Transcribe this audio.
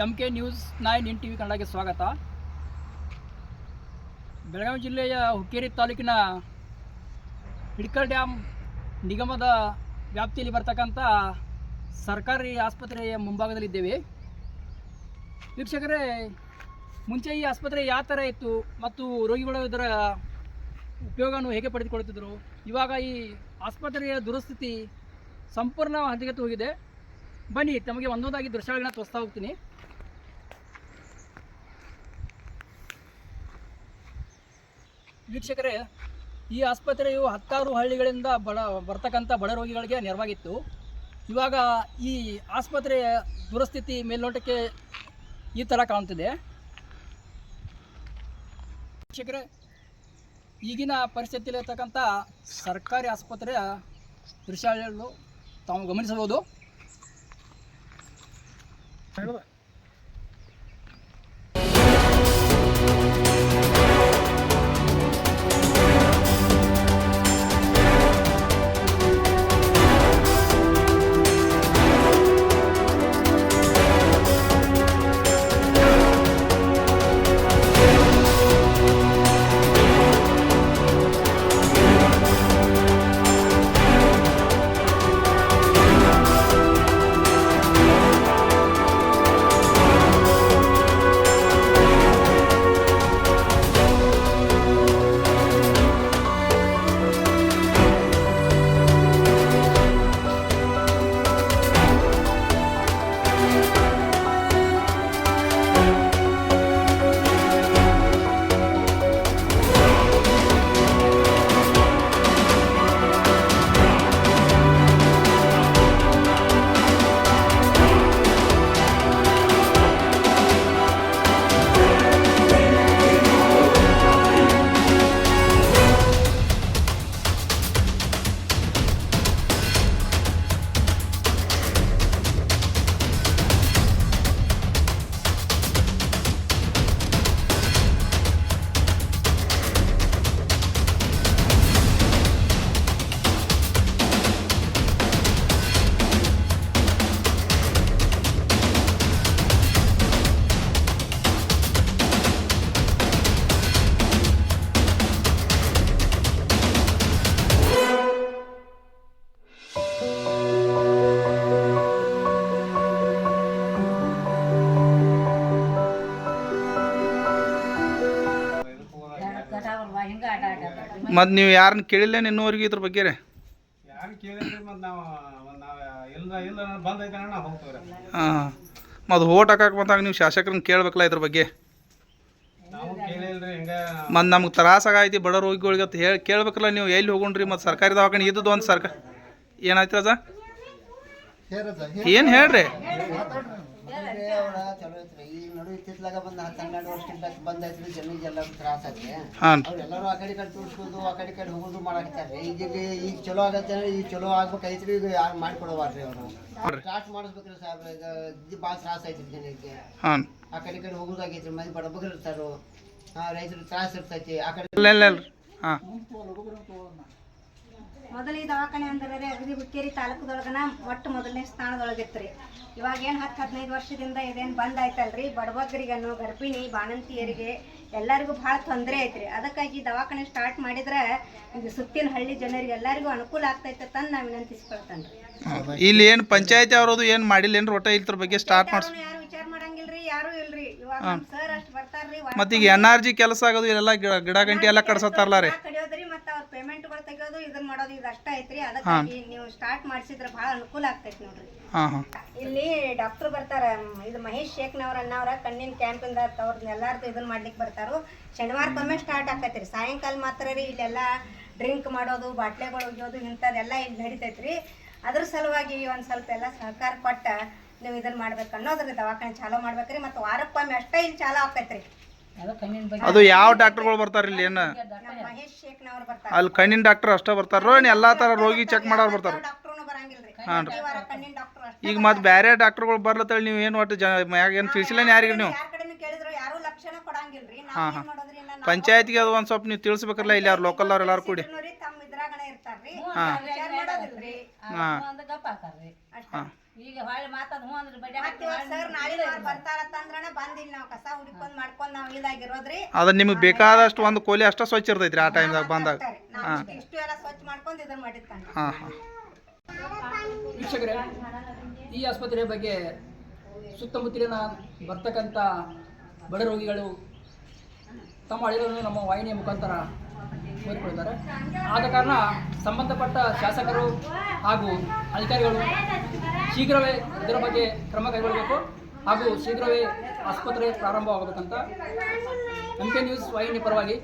MK news 9 ಇನ್ TV ಕನ್ನಡಕ್ಕೆ ಸ್ವಾಗತ. ಬೆಳಗಾವಿ ಜಿಲ್ಲೆಯ ಹುಕ್ಕೇರಿ ತಾಲೂಕಿನ ಹಿಡ್ಕಲ್ ಡ್ಯಾಮ್ ನಿಗಮದ ವ್ಯಾಪ್ತಿಯಲ್ಲಿ ಬರ್ತಕ್ಕಂಥ ಸರ್ಕಾರಿ ಆಸ್ಪತ್ರೆಯ ಮುಂಭಾಗದಲ್ಲಿದ್ದೇವೆ. ವೀಕ್ಷಕರೇ, ಮುಂಚೆ ಈ ಆಸ್ಪತ್ರೆ ಯಾವ ಥರ ಇತ್ತು ಮತ್ತು ರೋಗಿಗಳು ಇದರ ಉಪಯೋಗವನ್ನು ಹೇಗೆ ಪಡೆದುಕೊಳ್ಳುತ್ತಿದ್ದರು, ಇವಾಗ ಈ ಆಸ್ಪತ್ರೆಯ ದುರಸ್ಥಿತಿ ಸಂಪೂರ್ಣ ಹದಗೆಟ್ಟು ಹೋಗಿದೆ. ಬನ್ನಿ, ತಮಗೆ ಒಂದೊಂದಾಗಿ ದೃಶ್ಯಗಳನ್ನ ತೋರಿಸ್ತಾ ಹೋಗ್ತೀನಿ. ವೀಕ್ಷಕರೇ, ಈ ಆಸ್ಪತ್ರೆಯು 10 ಹಳ್ಳಿಗಳಿಂದ ಬರ್ತಕ್ಕಂಥ ಬಡ ರೋಗಿಗಳಿಗೆ ನೆರವಾಗಿತ್ತು. ಇವಾಗ ಈ ಆಸ್ಪತ್ರೆಯ ದುರಸ್ಥಿತಿ ಮೇಲ್ನೋಟಕ್ಕೆ ಈ ಥರ ಕಾಣ್ತಿದೆ. ವೀಕ್ಷಕರೇ, ಈಗಿನ ಪರಿಸ್ಥಿತಿಯಲ್ಲಿರ್ತಕ್ಕಂಥ ಸರ್ಕಾರಿ ಆಸ್ಪತ್ರೆಯ ದೃಶ್ಯಗಳನ್ನು ತಾವು ಗಮನಿಸಬಹುದು. ಮತ್ತು ನೀವು ಯಾರನ್ನ ಕೇಳಿಲ್ಲ ಇನ್ನೂವರೆಗೂ ಇದ್ರ ಬಗ್ಗೆ? ಹಾಂ, ಮತ್ತು ಓಟ್ ಹಾಕಕ್ಕೆ ಬಂದಾಗ ನೀವು ಶಾಸಕರನ್ನ ಕೇಳಬೇಕಲ್ಲ ಇದ್ರ ಬಗ್ಗೆ. ಮತ್ತು ನಮ್ಗೆ ತ್ರಾಸಾಗೈತಿ ಬಡ ರೋಗಿಗಳಿಗೆ ಅಂತ ಹೇಳಿ ಕೇಳಬೇಕಲ್ಲ ನೀವು. ಎಲ್ಲಿ ಹೋಗೋಣ್ರಿ? ಮತ್ತು ಸರ್ಕಾರಿ ದವಾಖಾನೆ ಇದ್ದದ್ದು ಒಂದು ಸರ್ಕಾರ ಏನಾಯ್ತು ರಜಾ? ಏನು ಹೇಳ್ರಿ? ಚಲೋ ಐತ್ರಿ. ಈಗ ನಡು ಇತ್ತಿತ್ಲಾಗ ಬಂದ 10-12 ವರ್ಷದಿಂದ ಬಂದೈತ್ರಿ. ಜನರಿಗೆಲ್ಲ ತ್ರಾಸ ಐತಿ. ಅವ್ರೆಲ್ಲರೂ ಆ ಕಡೆ ತೋರಿಸ್ಬೋದು, ಆ ಕಡೆ ಹೋಗೋದು ಮಾಡಾಕತ್ತಾರ್ರಿ. ಈಗ ಚಲೋ ಆಗತ್ತೆ, ಈಗ ಚಲೋ ಆಗ್ಬೇಕೈತ್ರಿ. ಈಗ ಯಾರು ಮಾಡಿಕೊಡವಾರ್ರಿ ಅವರು. ಸ್ಟಾರ್ಟ್ ಮಾಡಿಸ್ಬೇಕ್ರಿ ಸಾಹೇಬ್ರ. ಈಗ ಭಾಳ ತ್ರಾಸ ಐತ್ರಿ ಜನರಿಗೆ. ಆ ಕಡೆ ಹೋಗೋದಾಗೈತ್ರಿ. ಮಂದಿ ಬಡಬಗ್ರು ಇರ್ತಾರೋ, ರೈತರು ತ್ರಾಸ ಇರ್ತೈತಿ. ಆ ಕಡೆ ಮೊದಲು ಈ ದವಾಖಾನೆ ಅಂದ್ರೆ ಅಗದಿ ಹುಕ್ಕೇರಿ ತಾಲೂಕದೊಳಗನ ಒಟ್ಟು ಮೊದಲನೇ ಸ್ಥಾನದೊಳಗಿತ್ರಿ. ಇವಾಗ ಏನು 10-15 ವರ್ಷದಿಂದ ಇದೇನು ಬಂದ್ ಆಯ್ತಲ್ರಿ, ಬಡಬಗ್ರಿಗನ್ನು, ಗರ್ಭಿಣಿ, ಬಾಣಂತಿಯರಿಗೆ ಎಲ್ಲರಿಗೂ ಭಾಳ ತೊಂದರೆ ಐತ್ರಿ. ಅದಕ್ಕಾಗಿ ದವಾಖಾನೆ ಸ್ಟಾರ್ಟ್ ಮಾಡಿದ್ರೆ ಇದು ಸುತ್ತಿನ ಹಳ್ಳಿ ಜನರಿಗೆ ಎಲ್ಲರಿಗೂ ಅನುಕೂಲ ಆಗ್ತೈತೆ ಅಂತ ನಾವು ವಿನಂತಿಸ್ಕೊಳ್ತಾನೆ. ಇಲ್ಲಿ ಏನು ಪಂಚಾಯತಿ ಅವ್ರದ್ದು ಏನು ಮಾಡಿಲ್ಲ ಏನ್ರಿ? ಒಟ್ಟ ಇದ್ರ ಬಗ್ಗೆ ಸ್ಟಾರ್ಟ್ ಮಾಡ್ಸಿ ಯಾರು ವಿಚಾರ ಮಾಡಂಗಿಲ್ರಿ, ಯಾರು ಇಲ್ರಿ. ಇವಾಗ ಸರ್ ಅಷ್ಟು ಬರ್ತಾರ್ರಿ. ಮತ್ತು ಈಗ NRG ಕೆಲಸ ಆಗೋದು ಇಲ್ಲೆಲ್ಲ ಗಿಡ ಗಂಟಿ ಎಲ್ಲ ಕಡ್ಸತ್ತಾರಲ್ಲ ರೀ. ಕಡಿಯೋದ್ರಿ ಮತ್ತು ಅವ್ರ ಪೇಮೆಂಟ್ಗಳು ತೆಗಿಯೋದು ಇದನ್ನ ಮಾಡೋದು ಇದು ಅಷ್ಟ ಐತ್ರಿ. ಅದಕ್ಕಾಗಿ ನೀವು ಸ್ಟಾರ್ಟ್ ಮಾಡಿಸಿದ್ರೆ ಭಾಳ ಅನುಕೂಲ ಆಗ್ತೈತಿ ನೋಡ್ರಿ. ಇಲ್ಲಿ ಡಾಕ್ಟರ್ ಬರ್ತಾರ. ಇದು ಮಹೇಶ್ ಶೇಖ್ನವ್ರ ಅನ್ನವ್ರ ಕಣ್ಣಿನ ಕ್ಯಾಂಪಿಂದ ಅವ್ರನ್ನ ಎಲ್ಲಾರ್ದು ಇದನ್ನ ಮಾಡ್ಲಿಕ್ಕೆ ಬರ್ತಾರು. ಶನಿವಾರಕ್ಕೊಮ್ಮೆ ಸ್ಟಾರ್ಟ್ ಆಕೈತ್ರಿ. ಸಾಯಂಕಾಲ ಮಾತ್ರ ರೀ ಇಲ್ಲೆಲ್ಲ ಡ್ರಿಂಕ್ ಮಾಡೋದು, ಬಾಟ್ಲೆಗಳು ಒಯ್ಯೋದು ಇಂಥದ್ದೆಲ್ಲ ಇಲ್ಲಿ ನಡಿತೈತ್ರಿ. ಅದ್ರ ಸಲುವಾಗಿ ಒಂದು ಸ್ವಲ್ಪ ಎಲ್ಲ ಸಹಕಾರ ಕೊಟ್ಟ ನೀವು ಇದನ್ನ ಮಾಡ್ಬೇಕು ಅನ್ನೋದ್ರಿ. ದವಾಖಾನೆ ಚಾಲೂ ಮಾಡ್ಬೇಕ್ರಿ. ಮತ್ತು ವಾರಕ್ಕೊಮ್ಮೆ ಅಷ್ಟೇ ಇಲ್ಲಿ ಚಾಲೂ ಆಕೈತ್ರಿ. ಅದು ಯಾವ ಡಾಕ್ಟರ್ಗಳು ಬರ್ತಾರ ಇಲ್ಲಿ? ಏನು ಮಹೇಶ್ ಶೇಖ್ನವ್ರು ಬರ್ತಾರ. ಅಲ್ಲಿ ಕಣ್ಣಿನ ಡಾಕ್ಟರ್ ಅಷ್ಟೇ ಬರ್ತಾರೋ? ಎಲ್ಲಾ ತರ ರೋಗಿ ಚೆಕ್ ಮಾಡೋರು ಬರ್ತಾರ? ಹಾಂ ರೀ. ಈಗ ಮತ್ತೆ ಬೇರೆ ಡಾಕ್ಟರ್ಗಳು ಬರ್ಲತ್ತೇಳಿ ನೀವು ಏನು ಒಟ್ಟು ಏನು ತಿಳಿಸಿಲ್ಲ ಯಾರಿಗೆ ನೀವು? ಹಾಂ ಹಾಂ, ಪಂಚಾಯತ್ಗೆ ಅದು ಒಂದು ಸ್ವಲ್ಪ ನೀವು ತಿಳಿಸ್ಬೇಕಲ್ಲ, ಇಲ್ಲಿ ಯಾರು ಲೋಕಲ್ ಅವ್ರು ಎಲ್ಲರೂ ಕೂಡಿ. ಹಾಂ ಹಾಂ ಹಾಂ. ಈಗ ಹೊಳ್ಳಿ ಮಾತಾಡ್ ಹ್ಞೂ ಅಂದ್ರೆ ಬಡ್ಡಿ ಮತ್ತೆ ಇವಾಗ ಸರ್ ನಾಳೆ ಬರ್ತಾರತ್ತಂದ್ರನ ಬಂದಿಲ್ಲ ನಾವು ಕಸ ಹುಡ್ಕೊಂಡ್ ಮಾಡ್ಕೊಂಡ್ ನಾವು ಇದಾಗಿರೋದ್ರಿ ಅದು ನಿಮಗೆ ಬೇಕಾದಷ್ಟು ಒಂದು ಕೋಲಿ ಅಷ್ಟ ಸ್ವಚ್ಛ ಇರ್ತೈತ್ರಿ ಆ ಟೈಮ್ದಾಗ ಬಂದಾಗ. ನಾವು ಇಷ್ಟು ಎಲ್ಲ ಸ್ವಚ್ಛ ಮಾಡ್ಕೊಂಡ್ ಇದನ್ನ ಮಾಡಿರ್ತಾನೆ. ಹಾಂ ಹಾಂ. ವೀಕ್ಷಕರೇ, ಈ ಆಸ್ಪತ್ರೆಯ ಬಗ್ಗೆ ಸುತ್ತಮುತ್ತಲಿನ ಬರ್ತಕ್ಕಂಥ ಬಡ ರೋಗಿಗಳು ತಮ್ಮ ಅಳಿಲನ್ನು ನಮ್ಮ ವಾಹಿನಿಯ ಮುಖಾಂತರ ಕೋರಿಕೊಂಡಿದ್ದಾರೆ. ಆದ ಕಾರಣ ಸಂಬಂಧಪಟ್ಟ ಶಾಸಕರು ಹಾಗೂ ಅಧಿಕಾರಿಗಳು ಶೀಘ್ರವೇ ಇದರ ಬಗ್ಗೆ ಕ್ರಮ ಕೈಗೊಳ್ಳಬೇಕು ಹಾಗೂ ಶೀಘ್ರವೇ ಆಸ್ಪತ್ರೆ ಪ್ರಾರಂಭವಾಗಬೇಕಂತ MK ನ್ಯೂಸ್ ವಾಹಿನಿ ಪರವಾಗಿ